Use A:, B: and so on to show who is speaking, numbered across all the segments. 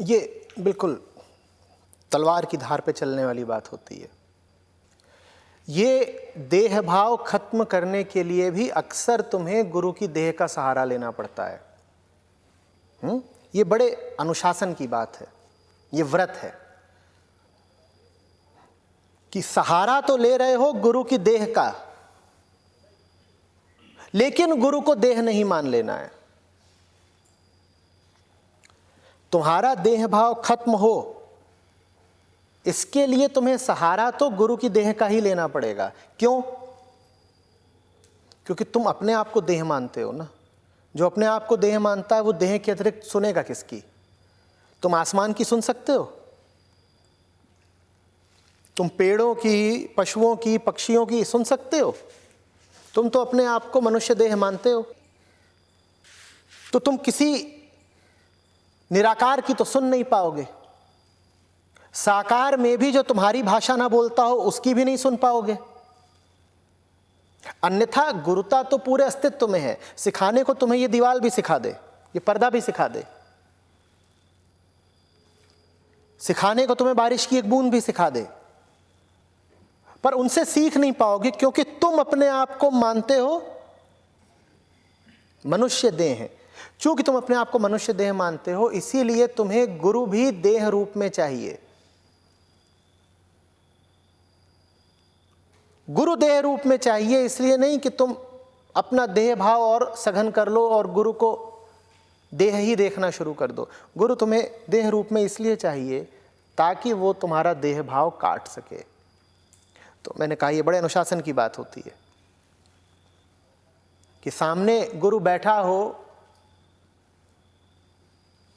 A: ये बिल्कुल तलवार की धार पे चलने वाली बात होती है। ये देह भाव खत्म करने के लिए भी अक्सर तुम्हें गुरु की देह का सहारा लेना पड़ता है। ये बड़े अनुशासन की बात है, ये व्रत है कि सहारा तो ले रहे हो गुरु की देह का, लेकिन गुरु को देह नहीं मान लेना है। तुम्हारा देह भाव खत्म हो, इसके लिए तुम्हें सहारा तो गुरु की देह का ही लेना पड़ेगा। क्यों? क्योंकि तुम अपने आप को देह मानते हो ना। जो अपने आप को देह मानता है वो देह के अतिरिक्त सुनेगा किसकी? तुम आसमान की सुन सकते हो? तुम पेड़ों की, पशुओं की, पक्षियों की सुन सकते हो? तुम तो अपने आप को मनुष्य देह मानते हो। तो तुम किसी निराकार की तो सुन नहीं पाओगे। साकार में भी जो तुम्हारी भाषा ना बोलता हो उसकी भी नहीं सुन पाओगे। अन्यथा गुरुता तो पूरे अस्तित्व में है। सिखाने को तुम्हें ये दीवार भी सिखा दे, ये पर्दा भी सिखा दे, सिखाने को तुम्हें बारिश की एक बूंद भी सिखा दे, पर उनसे सीख नहीं पाओगे क्योंकि तुम अपने आप को मानते हो मनुष्य देह है। चूंकि तुम अपने आप को मनुष्य देह मानते हो, इसीलिए तुम्हें गुरु भी देह रूप में चाहिए। गुरु देह रूप में चाहिए इसलिए नहीं कि तुम अपना देह भाव और सघन कर लो और गुरु को देह ही देखना शुरू कर दो। गुरु तुम्हें देह रूप में इसलिए चाहिए ताकि वो तुम्हारा देह भाव काट सके। तो मैंने कहा ये बड़े अनुशासन की बात होती है कि सामने गुरु बैठा हो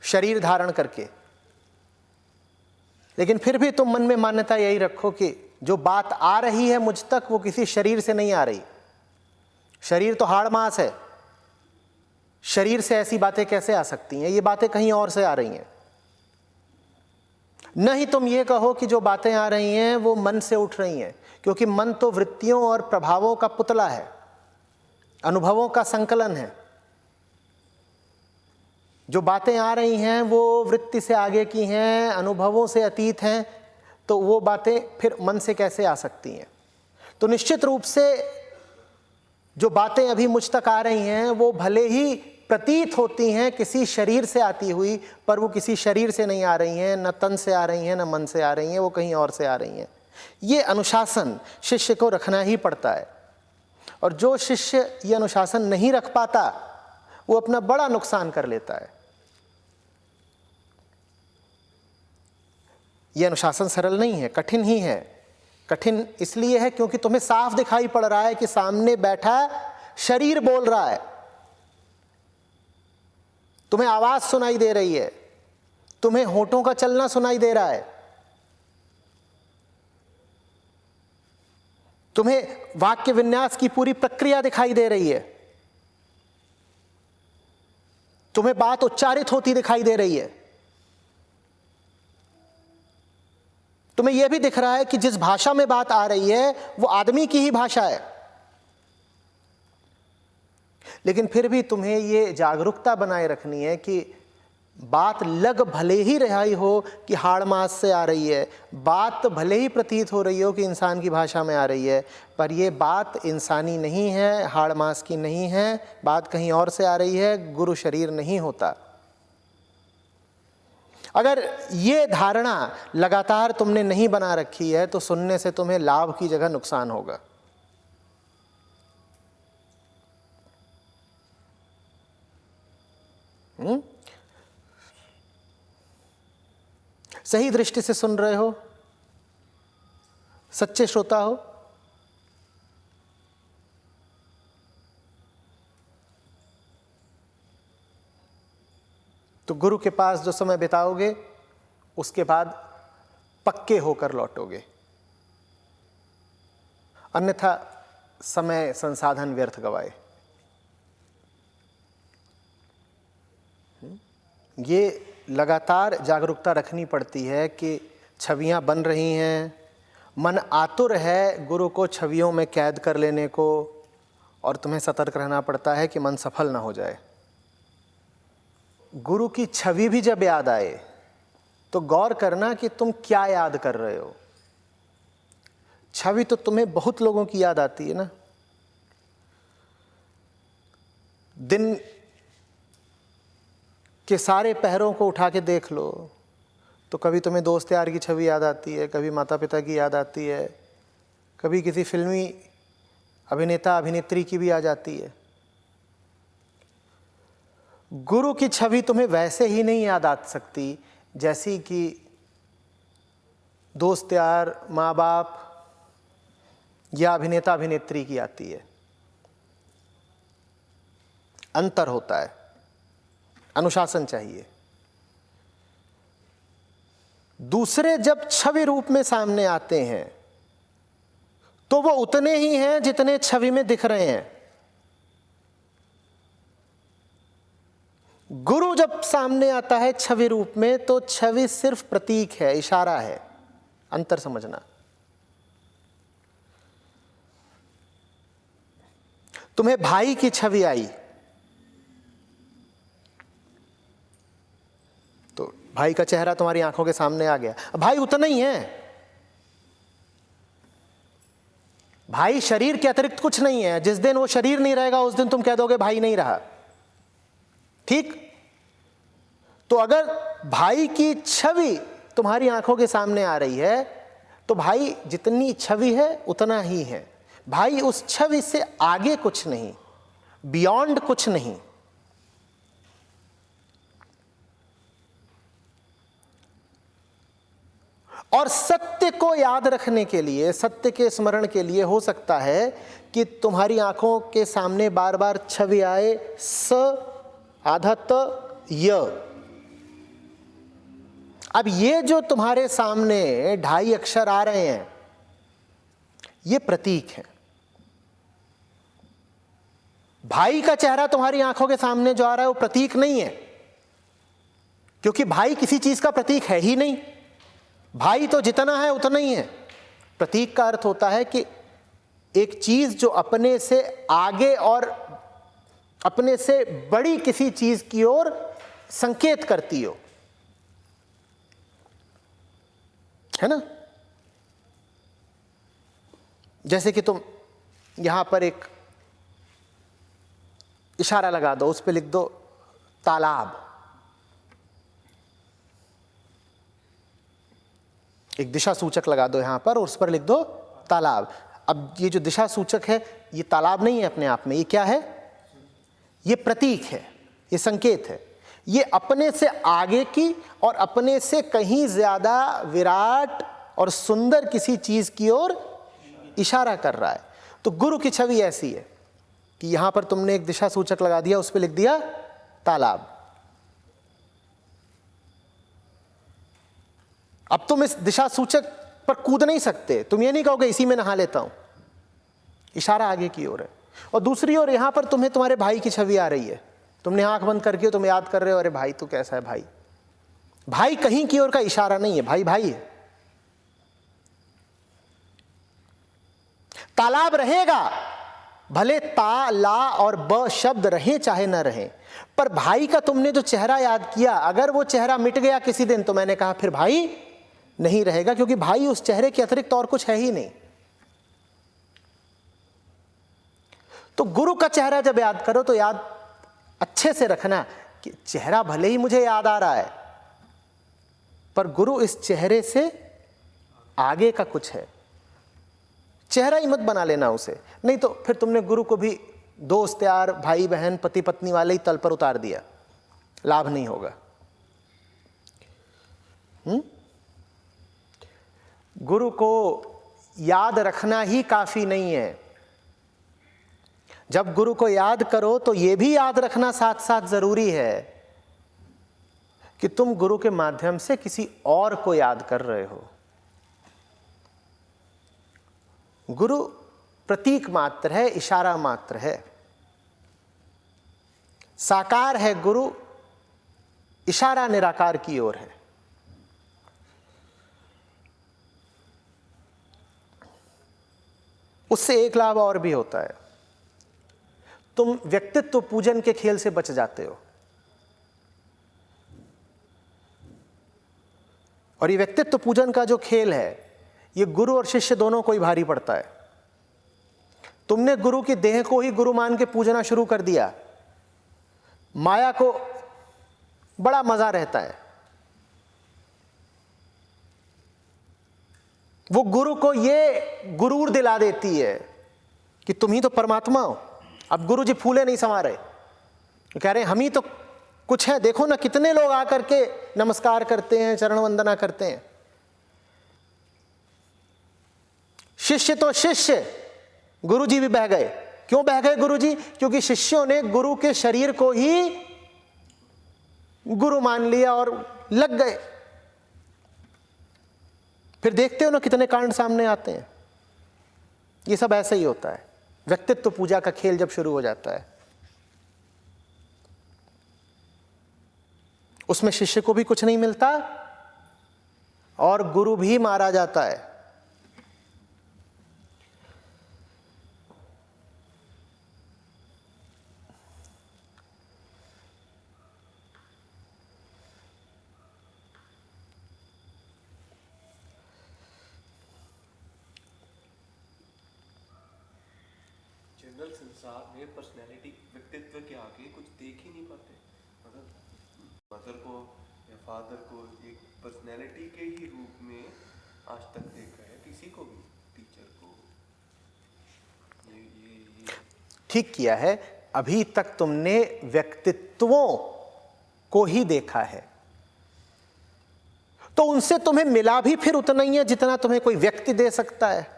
A: शरीर धारण करके, लेकिन फिर भी तुम मन में मान्यता यही रखो कि जो बात आ रही है मुझ तक वो किसी शरीर से नहीं आ रही। शरीर तो हाड़ मांस है, शरीर से ऐसी बातें कैसे आ सकती हैं? ये बातें कहीं और से आ रही हैं। नहीं तुम ये कहो कि जो बातें आ रही हैं वो मन से उठ रही हैं, क्योंकि मन तो वृत्तियों और प्रभावों का पुतला है, अनुभवों का संकलन है। जो बातें आ रही हैं वो वृत्ति से आगे की हैं, अनुभवों से अतीत हैं, तो वो बातें फिर मन से कैसे आ सकती हैं? तो निश्चित रूप से जो बातें अभी मुझ तक आ रही हैं वो भले ही प्रतीत होती हैं किसी शरीर से आती हुई, पर वो किसी शरीर से नहीं आ रही हैं, न तन से आ रही हैं, न मन से आ रही हैं, वो कहीं और से आ रही हैं। ये अनुशासन शिष्य को रखना ही पड़ता है, और जो शिष्य ये अनुशासन नहीं रख पाता वो अपना बड़ा नुकसान कर लेता है। ये अनुशासन सरल नहीं है, कठिन ही है। कठिन इसलिए है क्योंकि तुम्हें साफ दिखाई पड़ रहा है कि सामने बैठा शरीर बोल रहा है, तुम्हें आवाज सुनाई दे रही है, तुम्हें होठों का चलना सुनाई दे रहा है, तुम्हें वाक्य विन्यास की पूरी प्रक्रिया दिखाई दे रही है, तुम्हें बात उच्चारित होती दिखाई दे रही है, तुम्हें यह भी दिख रहा है कि जिस भाषा में बात आ रही है वो आदमी की ही भाषा है। लेकिन फिर भी तुम्हें ये जागरूकता बनाए रखनी है कि बात लग भले ही रही हो कि हाड़ मास से आ रही है, बात भले ही प्रतीत हो रही हो कि इंसान की भाषा में आ रही है, पर ये बात इंसानी नहीं है, हाड़ मास की नहीं है, बात कहीं और से आ रही है, गुरु शरीर नहीं होता। अगर ये धारणा लगातार तुमने नहीं बना रखी है तो सुनने से तुम्हें लाभ की जगह नुकसान होगा। सही दृष्टि से सुन रहे हो, सच्चे श्रोता हो, तो गुरु के पास जो समय बिताओगे उसके बाद पक्के होकर लौटोगे, अन्यथा समय संसाधन व्यर्थ गवाए। ये लगातार जागरूकता रखनी पड़ती है कि छवियां बन रही हैं, मन आतुर है गुरु को छवियों में कैद कर लेने को, और तुम्हें सतर्क रहना पड़ता है कि मन सफल ना हो जाए। गुरु की छवि भी जब याद आए तो गौर करना कि तुम क्या याद कर रहे हो। छवि तो तुम्हें बहुत लोगों की याद आती है ना। दिन के सारे पहरों को उठा के देख लो तो कभी तुम्हें दोस्त यार की छवि याद आती है, कभी माता पिता की याद आती है, कभी किसी फिल्मी अभिनेता अभिनेत्री की भी आ जाती है। गुरु की छवि तुम्हें वैसे ही नहीं याद आ सकती जैसी कि दोस्त यार, माँ बाप या अभिनेता अभिनेत्री की आती है। अंतर होता है, अनुशासन चाहिए। दूसरे जब छवि रूप में सामने आते हैं तो वो उतने ही हैं जितने छवि में दिख रहे हैं। गुरु जब सामने आता है छवि रूप में तो छवि सिर्फ प्रतीक है, इशारा है। अंतर समझना। तुम्हें भाई की छवि आई तो भाई का चेहरा तुम्हारी आंखों के सामने आ गया। भाई उतना ही है, भाई शरीर के अतिरिक्त कुछ नहीं है। जिस दिन वो शरीर नहीं रहेगा उस दिन तुम कह दोगे भाई नहीं रहा। ठीक? तो अगर भाई की छवि तुम्हारी आंखों के सामने आ रही है तो भाई जितनी छवि है उतना ही है। भाई उस छवि से आगे कुछ नहीं, बियॉन्ड कुछ नहीं। और सत्य को याद रखने के लिए, सत्य के स्मरण के लिए हो सकता है कि तुम्हारी आंखों के सामने बार बार छवि आए स आधा त य। अब ये जो तुम्हारे सामने 2.5 अक्षर आ रहे हैं ये प्रतीक है। भाई का चेहरा तुम्हारी आंखों के सामने जो आ रहा है वो प्रतीक नहीं है, क्योंकि भाई किसी चीज का प्रतीक है ही नहीं। भाई तो जितना है उतना ही है। प्रतीक का अर्थ होता है कि एक चीज जो अपने से आगे और अपने से बड़ी किसी चीज की ओर संकेत करती हो, है ना। जैसे कि तुम यहां पर एक इशारा लगा दो, उस पर लिख दो तालाब। एक दिशा सूचक लगा दो यहां पर और उस पर लिख दो तालाब। अब ये जो दिशा सूचक है ये तालाब नहीं है अपने आप में, ये क्या है? ये प्रतीक है, ये संकेत है। ये अपने से आगे की और अपने से कहीं ज्यादा विराट और सुंदर किसी चीज की ओर इशारा कर रहा है। तो गुरु की छवि ऐसी है कि यहां पर तुमने एक दिशा सूचक लगा दिया, उस पर लिख दिया तालाब। अब तुम इस दिशा सूचक पर कूद नहीं सकते, तुम ये नहीं कहोगे इसी में नहा लेता हूं। इशारा आगे की ओर है। और दूसरी ओर यहां पर तुम्हें तुम्हारे भाई की छवि आ रही है। तुमने आंख बंद करके तुम याद कर रहे हो, अरे भाई तू कैसा है भाई। भाई कहीं की ओर का इशारा नहीं है, भाई भाई है। तालाब रहेगा, भले ता, ला और ब शब्द रहे चाहे ना रहे, पर भाई का तुमने जो चेहरा याद किया, अगर वो चेहरा मिट गया किसी दिन तो मैंने कहा फिर भाई नहीं रहेगा, क्योंकि भाई उस चेहरे के अतिरिक्त और कुछ है ही नहीं। तो गुरु का चेहरा जब याद करो तो याद अच्छे से रखना कि चेहरा भले ही मुझे याद आ रहा है पर गुरु इस चेहरे से आगे का कुछ है। चेहरा ही मत बना लेना उसे, नहीं तो फिर तुमने गुरु को भी दोस्त यार, भाई बहन, पति पत्नी वाले ही तल पर उतार दिया, लाभ नहीं होगा। गुरु को याद रखना ही काफी नहीं है। जब गुरु को याद करो तो यह भी याद रखना साथ साथ जरूरी है कि तुम गुरु के माध्यम से किसी और को याद कर रहे हो। गुरु प्रतीक मात्र है, इशारा मात्र है। साकार है गुरु, इशारा निराकार की ओर है। उससे एक लाभ और भी होता है, तुम व्यक्तित्व पूजन के खेल से बच जाते हो। और ये व्यक्तित्व पूजन का जो खेल है, ये गुरु और शिष्य दोनों को ही भारी पड़ता है। तुमने गुरु की देह को ही गुरु मान के पूजना शुरू कर दिया, माया को बड़ा मजा रहता है। वो गुरु को ये गुरूर दिला देती है कि तुम ही तो परमात्मा हो। अब गुरु जी फूले नहीं समा रहे, कह रहे हैं हम ही तो कुछ है, देखो ना कितने लोग आकर के नमस्कार करते हैं, चरण वंदना करते हैं। शिष्य तो शिष्य, गुरु जी भी बह गए। क्यों बह गए गुरु जी? क्योंकि शिष्यों ने गुरु के शरीर को ही गुरु मान लिया और लग गए। फिर देखते हो ना कितने कांड सामने आते हैं। ये सब ऐसे ही होता है, व्यक्तित्व पूजा का खेल जब शुरू हो जाता है। उसमें शिष्य को भी कुछ नहीं मिलता और गुरु भी मारा जाता है।
B: जनरल संसार में पर्सनैलिटी, व्यक्तित्व के आगे कुछ देख ही नहीं पाते। अगर मदर को या फादर को एक पर्सनैलिटी के ही रूप में आज तक देखा है, किसी को भी, टीचर को। ये
A: ठीक किया है, अभी तक तुमने व्यक्तित्वों को ही देखा है, तो उनसे तुम्हें मिला भी फिर उतना ही है जितना तुम्हें कोई व्यक्ति दे सकता है।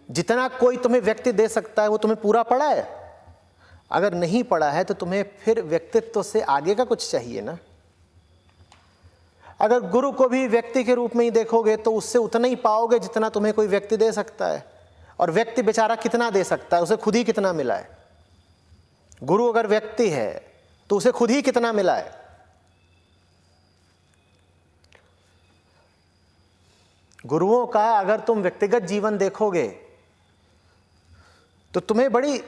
A: जितना कोई तुम्हें व्यक्ति दे सकता है वो तुम्हें पूरा पड़ा है। अगर नहीं पड़ा है तो तुम्हें फिर व्यक्तित्व से आगे का कुछ चाहिए ना। अगर गुरु को भी व्यक्ति के रूप में ही देखोगे तो उससे उतना ही पाओगे जितना तुम्हें कोई व्यक्ति दे सकता है। और व्यक्ति बेचारा कितना दे सकता है, उसे खुद ही कितना मिला है। गुरु अगर व्यक्ति है तो उसे खुद ही कितना मिला है। गुरुओं का अगर तुम व्यक्तिगत जीवन देखोगे तो तुम्हें बड़ी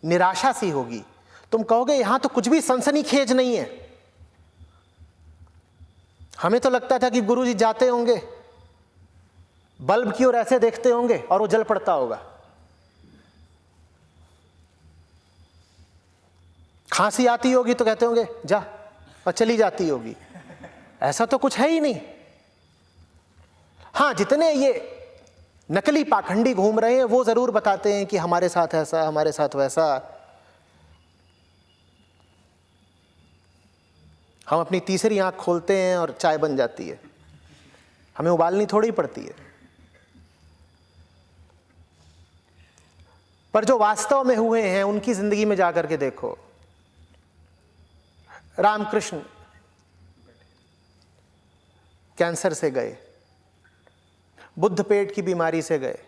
A: निराशा सी होगी। तुम कहोगे यहां तो कुछ भी सनसनीखेज नहीं है। हमें तो लगता था कि गुरु जी जाते होंगे, बल्ब की ओर ऐसे देखते होंगे और वो जल पड़ता होगा। खांसी आती होगी तो कहते होंगे जा, और चली जाती होगी। ऐसा तो कुछ है ही नहीं। हाँ, जितने ये नकली पाखंडी घूम रहे हैं वो जरूर बताते हैं कि हमारे साथ ऐसा, हमारे साथ वैसा। हम अपनी तीसरी आंख खोलते हैं और चाय बन जाती है, हमें उबालनी थोड़ी पड़ती है। पर जो वास्तव में हुए हैं उनकी जिंदगी में जाकर के देखो। रामकृष्ण कैंसर से गए, बुद्ध पेट की बीमारी से गए,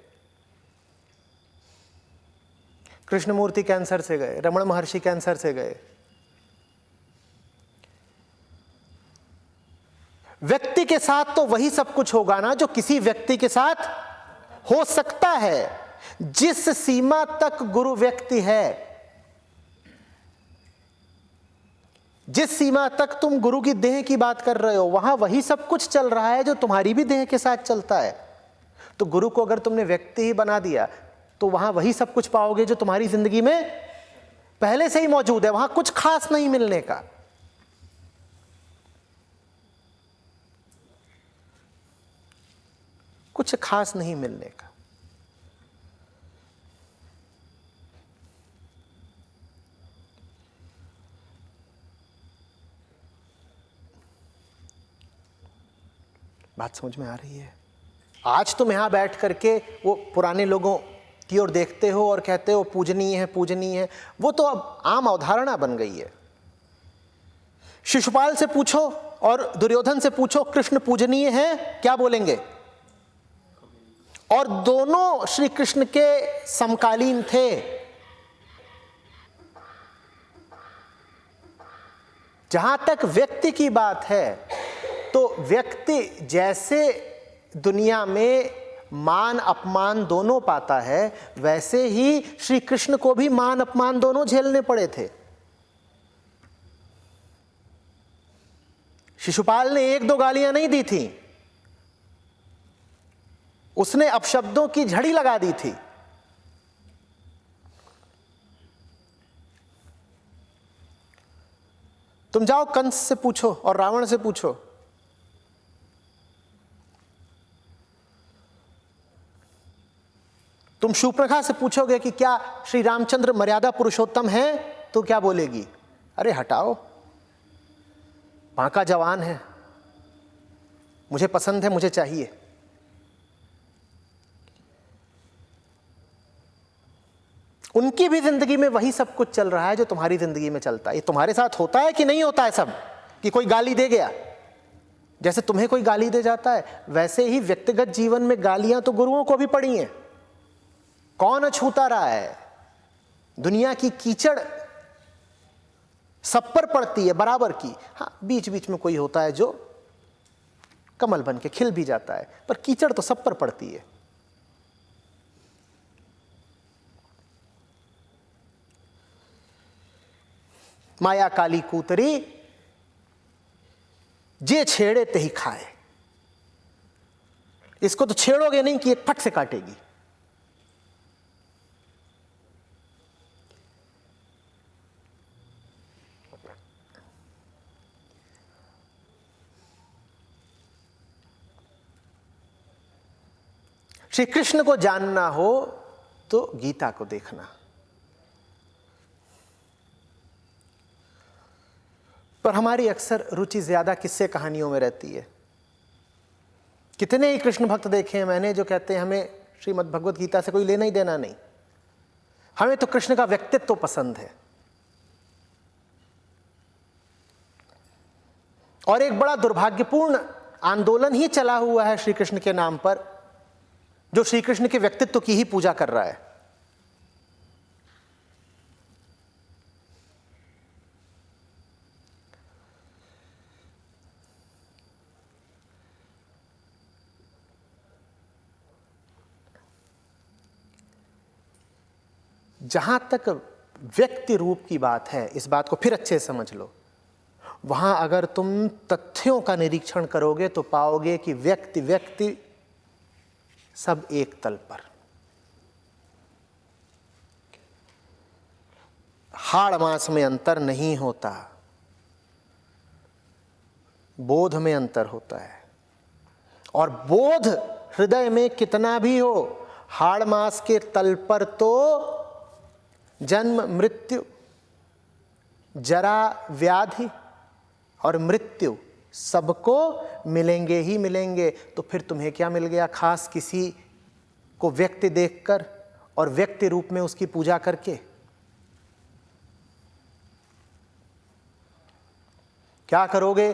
A: कृष्णमूर्ति कैंसर से गए, रमण महर्षि कैंसर से गए। व्यक्ति के साथ तो वही सब कुछ होगा ना जो किसी व्यक्ति के साथ हो सकता है। जिस सीमा तक गुरु व्यक्ति है, जिस सीमा तक तुम गुरु की देह की बात कर रहे हो, वहां वही सब कुछ चल रहा है जो तुम्हारी भी देह के साथ चलता है। तो गुरु को अगर तुमने व्यक्ति ही बना दिया तो वहां वही सब कुछ पाओगे जो तुम्हारी जिंदगी में पहले से ही मौजूद है। वहां कुछ खास नहीं मिलने का। कुछ खास नहीं मिलने का। बात समझ में आ रही है? आज तुम यहां बैठ करके वो पुराने लोगों की ओर देखते हो और कहते हो पूजनीय है, पूजनीय है। वो तो अब आम अवधारणा बन गई है। शिशुपाल से पूछो और दुर्योधन से पूछो कृष्ण पूजनीय है, क्या बोलेंगे? और दोनों श्री कृष्ण के समकालीन थे। जहां तक व्यक्ति की बात है तो व्यक्ति जैसे दुनिया में मान अपमान दोनों पाता है, वैसे ही श्री कृष्ण को भी मान अपमान दोनों झेलने पड़े थे। शिशुपाल ने एक दो गालियां नहीं दी थी, उसने अपशब्दों की झड़ी लगा दी थी। तुम जाओ कंस से पूछो और रावण से पूछो, तुम शूर्पणखा से पूछोगे कि क्या श्री रामचंद्र मर्यादा पुरुषोत्तम हैं, तो क्या बोलेगी? अरे हटाओ, बांका जवान है, मुझे पसंद है, मुझे चाहिए। उनकी भी जिंदगी में वही सब कुछ चल रहा है जो तुम्हारी जिंदगी में चलता है। ये तुम्हारे साथ होता है कि नहीं होता है सब, कि कोई गाली दे गया, जैसे तुम्हें कोई गाली दे जाता है वैसे ही व्यक्तिगत जीवन में गालियां तो गुरुओं को भी पड़ी हैं। कौन अछूता रहा है? दुनिया की कीचड़ सब पर पड़ती है बराबर की। हाँ, बीच बीच में कोई होता है जो कमल बन के खिल भी जाता है, पर कीचड़ तो सब पर पड़ती है। माया काली कूतरी जे छेड़े ते ही खाए। इसको तो छेड़ोगे नहीं कि एक फट से काटेगी। श्री कृष्ण को जानना हो तो गीता को देखना। पर हमारी अक्सर रुचि ज्यादा किस्से कहानियों में रहती है। कितने ही कृष्ण भक्त देखे हैं मैंने जो कहते हैं हमें श्रीमद् भगवत गीता से कोई लेना ही देना नहीं, हमें तो कृष्ण का व्यक्तित्व पसंद है। और एक बड़ा दुर्भाग्यपूर्ण आंदोलन ही चला हुआ है श्री कृष्ण के नाम पर, जो श्री कृष्ण के व्यक्तित्व की ही पूजा कर रहा है। जहां तक व्यक्ति रूप की बात है, इस बात को फिर अच्छे से समझ लो, वहां अगर तुम तथ्यों का निरीक्षण करोगे तो पाओगे कि व्यक्ति व्यक्ति सब एक तल पर। हाड़ मांस में अंतर नहीं होता, बोध में अंतर होता है। और बोध हृदय में कितना भी हो, हाड़ मांस के तल पर तो जन्म मृत्यु, जरा व्याधि और मृत्यु सबको मिलेंगे ही मिलेंगे। तो फिर तुम्हें क्या मिल गया खास किसी को व्यक्ति देखकर और व्यक्ति रूप में उसकी पूजा करके? क्या करोगे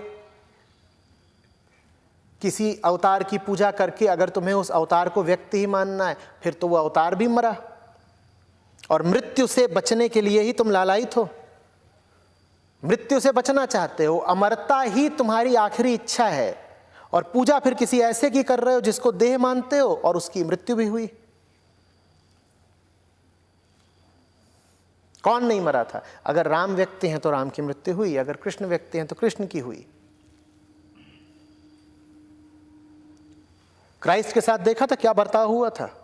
A: किसी अवतार की पूजा करके? अगर तुम्हें उस अवतार को व्यक्ति ही मानना है, फिर तो वो अवतार भी मरा। और मृत्यु से बचने के लिए ही तुम लालायित हो, मृत्यु से बचना चाहते हो, अमरता ही तुम्हारी आखिरी इच्छा है। और पूजा फिर किसी ऐसे की कर रहे हो जिसको देह मानते हो, और उसकी मृत्यु भी हुई। कौन नहीं मरा था? अगर राम व्यक्ति हैं तो राम की मृत्यु हुई, अगर कृष्ण व्यक्ति हैं तो कृष्ण की हुई। क्राइस्ट के साथ देखा था क्या बर्ताव हुआ था?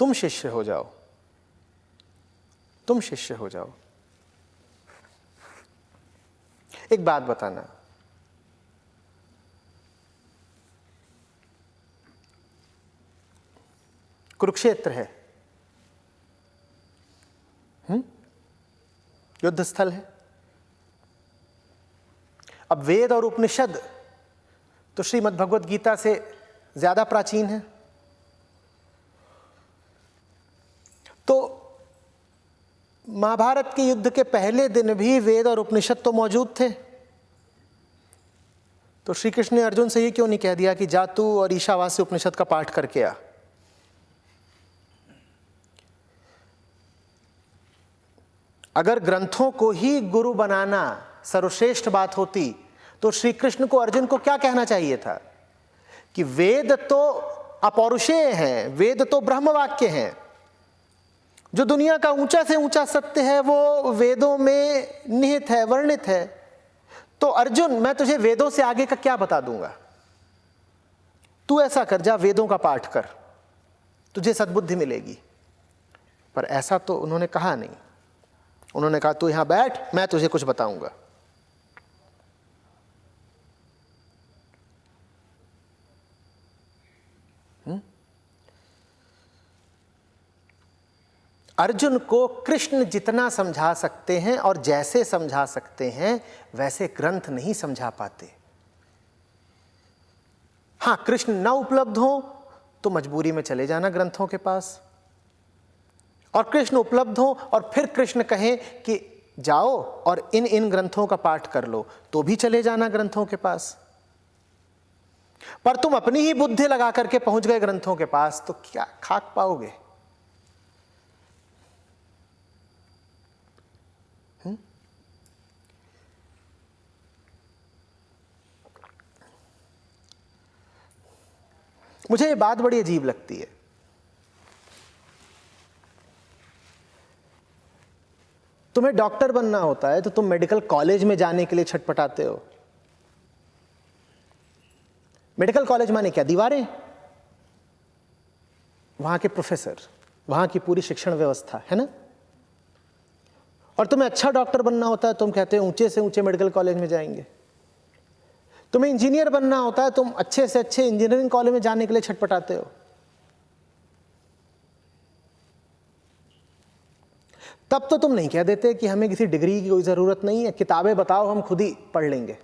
A: तुम शिष्य हो जाओ, तुम शिष्य हो जाओ। एक बात बताना, कुरुक्षेत्र है, युद्ध स्थल है। अब वेद और उपनिषद तो श्रीमद् भगवत गीता से ज्यादा प्राचीन है, तो महाभारत के युद्ध के पहले दिन भी वेद और उपनिषद तो मौजूद थे। तो श्री कृष्ण ने अर्जुन से ये क्यों नहीं कह दिया कि जा तू और ईशावास्य उपनिषद का पाठ करके आ? अगर ग्रंथों को ही गुरु बनाना सर्वश्रेष्ठ बात होती तो श्री कृष्ण को, अर्जुन को क्या कहना चाहिए था कि वेद तो अपौरुषेय हैं, वेद तो ब्रह्म वाक्य हैं, जो दुनिया का ऊंचा से ऊंचा सत्य है वो वेदों में निहित है, वर्णित है। तो अर्जुन, मैं तुझे वेदों से आगे का क्या बता दूंगा, तू ऐसा कर, जा वेदों का पाठ कर, तुझे सद्बुद्धि मिलेगी। पर ऐसा तो उन्होंने कहा नहीं। उन्होंने कहा तू यहां बैठ, मैं तुझे कुछ बताऊंगा। अर्जुन को कृष्ण जितना समझा सकते हैं और जैसे समझा सकते हैं वैसे ग्रंथ नहीं समझा पाते। हां, कृष्ण न उपलब्ध हो तो मजबूरी में चले जाना ग्रंथों के पास, और कृष्ण उपलब्ध हो और फिर कृष्ण कहें कि जाओ और इन इन ग्रंथों का पाठ कर लो, तो भी चले जाना ग्रंथों के पास। पर तुम अपनी ही बुद्धि लगा करके पहुंच गए ग्रंथों के पास, तो क्या खाक पाओगे? मुझे ये बात बड़ी अजीब लगती है। तुम्हें डॉक्टर बनना होता है तो तुम मेडिकल कॉलेज में जाने के लिए छटपटाते हो। मेडिकल कॉलेज माने क्या? दीवारें, वहां के प्रोफेसर, वहां की पूरी शिक्षण व्यवस्था, है ना। और तुम्हें अच्छा डॉक्टर बनना होता है, तुम कहते हो ऊंचे से ऊंचे मेडिकल कॉलेज में जाएंगे। तुम्हें इंजीनियर बनना होता है, तुम अच्छे से अच्छे इंजीनियरिंग कॉलेज में जाने के लिए छटपटाते हो। तब तो तुम नहीं कह देते कि हमें किसी डिग्री की कोई जरूरत नहीं है, किताबें बताओ हम खुद ही पढ़ लेंगे।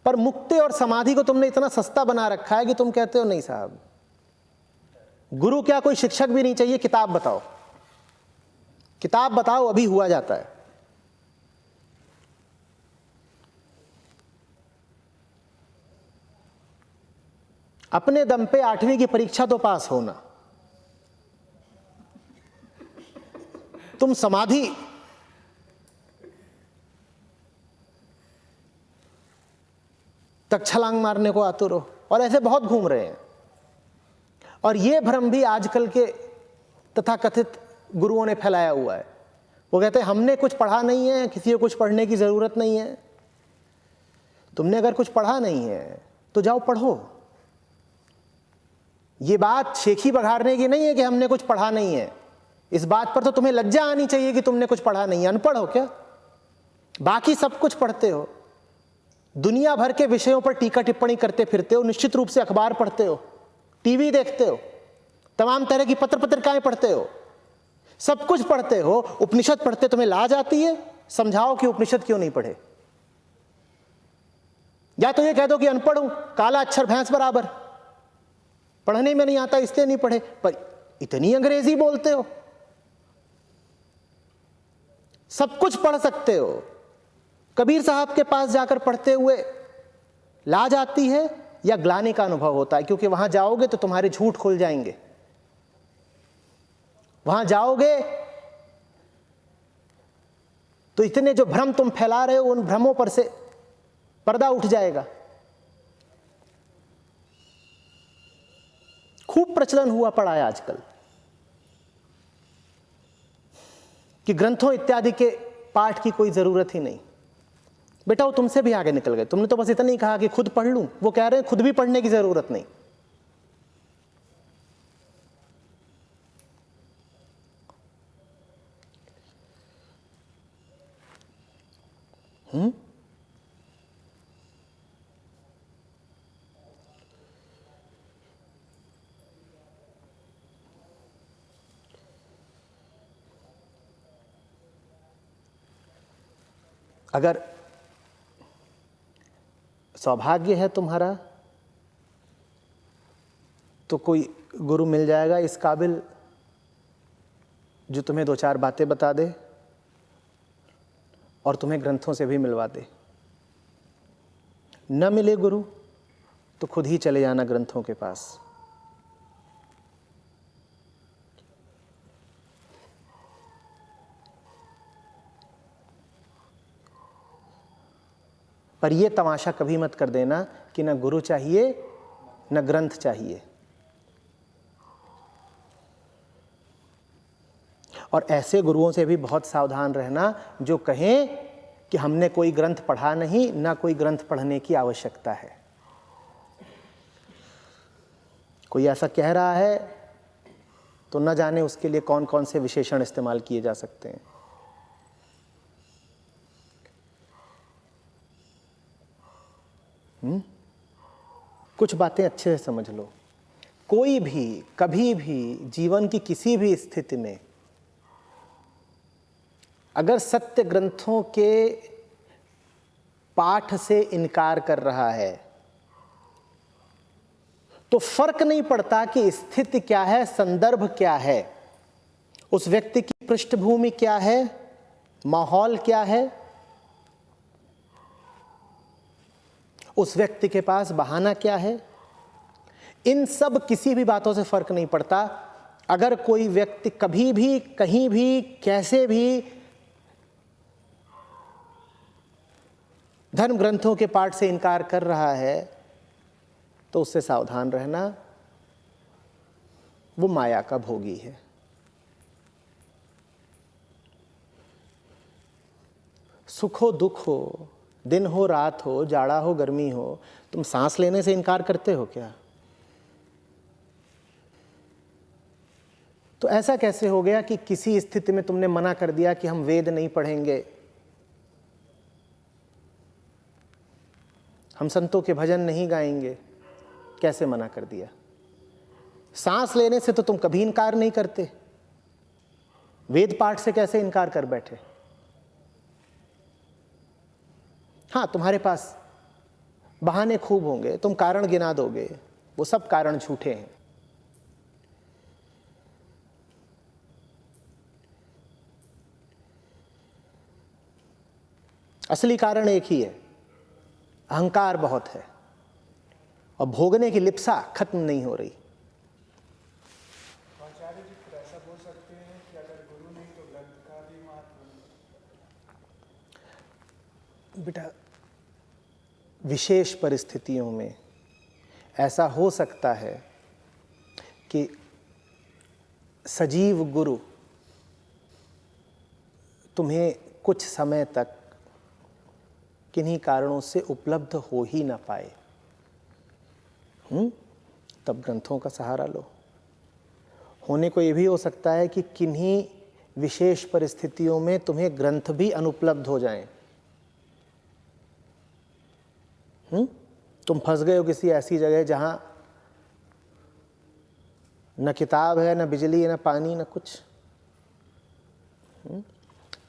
A: पर मुक्ति और समाधि को तुमने इतना सस्ता बना रखा है कि तुम कहते हो नहीं साहब, गुरु क्या, कोई शिक्षक भी नहीं चाहिए, किताब बताओ, किताब बताओ, अभी हुआ जाता है। अपने दम पे 8वीं की परीक्षा तो पास होना, तुम समाधि तक छलांग मारने को आतुर हो। और ऐसे बहुत घूम रहे हैं। और ये भ्रम भी आजकल के तथाकथित गुरुओं ने फैलाया हुआ है। वो कहते हैं हमने कुछ पढ़ा नहीं है, किसी को कुछ पढ़ने की जरूरत नहीं है। तुमने अगर कुछ पढ़ा नहीं है तो जाओ पढ़ो। ये बात शेखी बघाड़ने की नहीं है कि हमने कुछ पढ़ा नहीं है। इस बात पर तो तुम्हें लज्जा आनी चाहिए कि तुमने कुछ पढ़ा नहीं है। अनपढ़ हो क्या? बाकी सब कुछ पढ़ते हो, दुनिया भर के विषयों पर टीका टिप्पणी करते फिरते हो, निश्चित रूप से अखबार पढ़ते हो, टीवी देखते हो, तमाम तरह की पत्र पत्रिकाएं पढ़ते हो, सब कुछ पढ़ते हो। उपनिषद पढ़ते तुम्हें लाज आती है? समझाओ कि उपनिषद क्यों नहीं पढ़े। या तो ये कह दो कि अनपढ़ हूं, काला अक्षर भैंस बराबर, पढ़ने में नहीं आता इसलिए नहीं पढ़े। पर इतनी अंग्रेजी बोलते हो, सब कुछ पढ़ सकते हो। कबीर साहब के पास जाकर पढ़ते हुए लाज आती है या ग्लानि का अनुभव होता है? क्योंकि वहां जाओगे तो तुम्हारे झूठ खुल जाएंगे, वहां जाओगे तो इतने जो भ्रम तुम फैला रहे हो उन भ्रमों पर से पर्दा उठ जाएगा। खूब प्रचलन हुआ पड़ा है आजकल कि ग्रंथों इत्यादि के पाठ की कोई जरूरत ही नहीं। बेटा वो तुमसे भी आगे निकल गए। तुमने तो बस इतना ही कहा कि खुद पढ़ लूं, वो कह रहे हैं खुद भी पढ़ने की जरूरत नहीं। अगर सौभाग्य है तुम्हारा तो कोई गुरु मिल जाएगा इस काबिल जो तुम्हें 2-4 बातें बता दे और तुम्हें ग्रंथों से भी मिलवा दे। न मिले गुरु तो खुद ही चले जाना ग्रंथों के पास। पर ये तमाशा कभी मत कर देना कि न गुरु चाहिए न ग्रंथ चाहिए। और ऐसे गुरुओं से भी बहुत सावधान रहना जो कहें कि हमने कोई ग्रंथ पढ़ा नहीं, ना कोई ग्रंथ पढ़ने की आवश्यकता है। कोई ऐसा कह रहा है तो न जाने उसके लिए कौन कौन से विशेषण इस्तेमाल किए जा सकते हैं। कुछ बातें अच्छे से समझ लो। कोई भी कभी भी जीवन की किसी भी स्थिति में अगर सत्य ग्रंथों के पाठ से इनकार कर रहा है तो फर्क नहीं पड़ता कि स्थिति क्या है, संदर्भ क्या है, उस व्यक्ति की पृष्ठभूमि क्या है, माहौल क्या है, उस व्यक्ति के पास बहाना क्या है। इन सब किसी भी बातों से फर्क नहीं पड़ता। अगर कोई व्यक्ति कभी भी कहीं भी कैसे भी धर्म ग्रंथों के पाठ से इनकार कर रहा है तो उससे सावधान रहना, वो माया का भोगी है। सुख हो दुख हो, दिन हो रात हो, जाड़ा हो गर्मी हो, तुम सांस लेने से इनकार करते हो क्या? तो ऐसा कैसे हो गया कि किसी स्थिति में तुमने मना कर दिया कि हम वेद नहीं पढ़ेंगे, हम संतों के भजन नहीं गाएंगे? कैसे मना कर दिया? सांस लेने से तो तुम कभी इनकार नहीं करते, वेद पाठ से कैसे इनकार कर बैठे? हाँ, तुम्हारे पास बहाने खूब होंगे, तुम कारण गिना दोगे, वो सब कारण झूठे हैं। असली कारण एक ही है, अहंकार बहुत है और भोगने की लिप्सा खत्म नहीं हो रही।
C: आचार्य जी फिर ऐसा बोल सकते हैं कि अगर गुरु नहीं तो ग्रंथ का भी महत्व नहीं?
A: बेटा, विशेष परिस्थितियों में ऐसा हो सकता है कि सजीव गुरु तुम्हें कुछ समय तक किन्हीं कारणों से उपलब्ध हो ही ना पाए, तब ग्रंथों का सहारा लो। होने को ये भी हो सकता है कि किन्हीं विशेष परिस्थितियों में तुम्हें ग्रंथ भी अनुपलब्ध हो जाएं। तुम फंस गए हो किसी ऐसी जगह जहां न किताब है, न बिजली है, न पानी, न कुछ।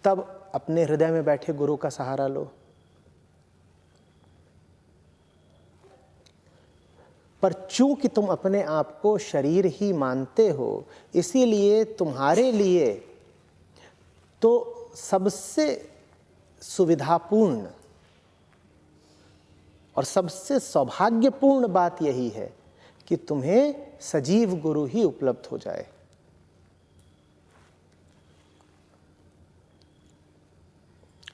A: तब अपने हृदय में बैठे गुरु का सहारा लो। पर चूंकि तुम अपने आप को शरीर ही मानते हो, इसीलिए तुम्हारे लिए तो सबसे सुविधापूर्ण और सबसे सौभाग्यपूर्ण बात यही है कि तुम्हें सजीव गुरु ही उपलब्ध हो जाए।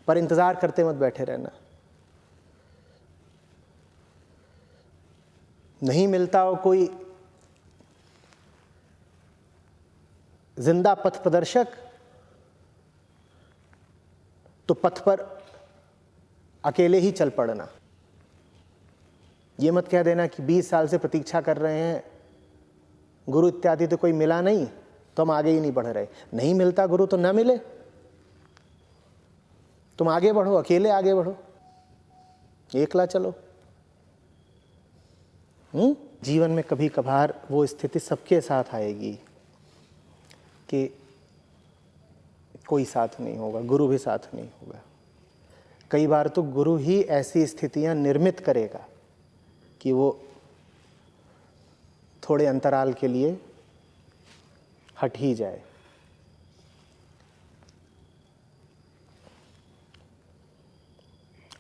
A: पर इंतजार करते मत बैठे रहना। नहीं मिलता हो कोई जिंदा पथ प्रदर्शक तो पथ पर अकेले ही चल पड़ना। ये मत कह देना कि 20 साल से प्रतीक्षा कर रहे हैं, गुरु इत्यादि तो कोई मिला नहीं तो हम आगे ही नहीं बढ़ रहे। नहीं मिलता गुरु तो ना मिले, तुम आगे बढ़ो, अकेले आगे बढ़ो, एकला चलो। जीवन में कभी कभार वो स्थिति सबके साथ आएगी कि कोई साथ नहीं होगा, गुरु भी साथ नहीं होगा। कई बार तो गुरु ही ऐसी स्थितियां निर्मित करेगा कि वो थोड़े अंतराल के लिए हट ही जाए।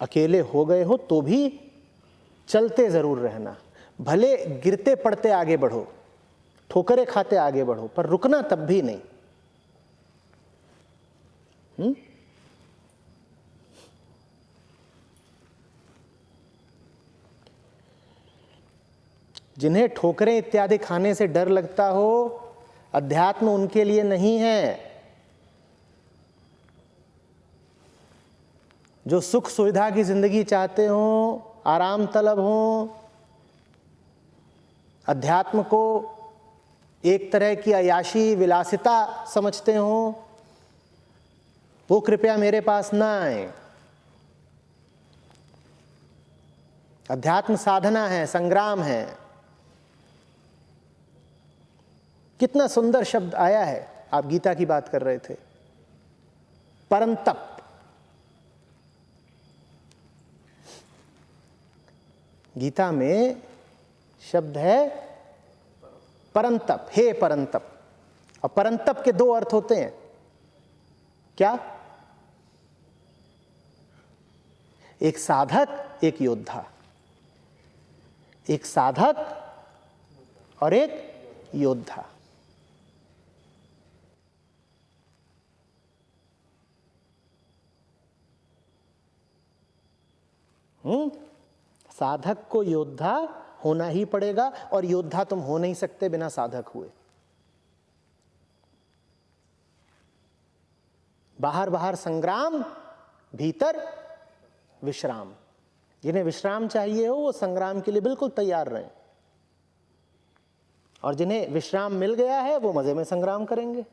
A: अकेले हो गए हो तो भी चलते जरूर रहना, भले गिरते पड़ते आगे बढ़ो, ठोकरें खाते आगे बढ़ो, पर रुकना तब भी नहीं। जिन्हें ठोकरें इत्यादि खाने से डर लगता हो, अध्यात्म उनके लिए नहीं है। जो सुख सुविधा की जिंदगी चाहते हो, आराम तलब हो, अध्यात्म को एक तरह की अयाशी विलासिता समझते हो, वो कृपया मेरे पास ना आए। अध्यात्म साधना है, संग्राम है। कितना सुंदर शब्द आया है, आप गीता की बात कर रहे थे, परंतप। गीता में शब्द है परंतप, हे परंतप। और परंतप के दो अर्थ होते हैं, क्या? एक साधक, एक योद्धा। एक साधक और एक योद्धा। साधक को योद्धा होना ही पड़ेगा, और योद्धा तुम हो नहीं सकते बिना साधक हुए। बाहर बाहर संग्राम, भीतर विश्राम। जिन्हें विश्राम चाहिए हो वो संग्राम के लिए बिल्कुल तैयार रहें, और जिन्हें विश्राम मिल गया है वो मजे में संग्राम करेंगे।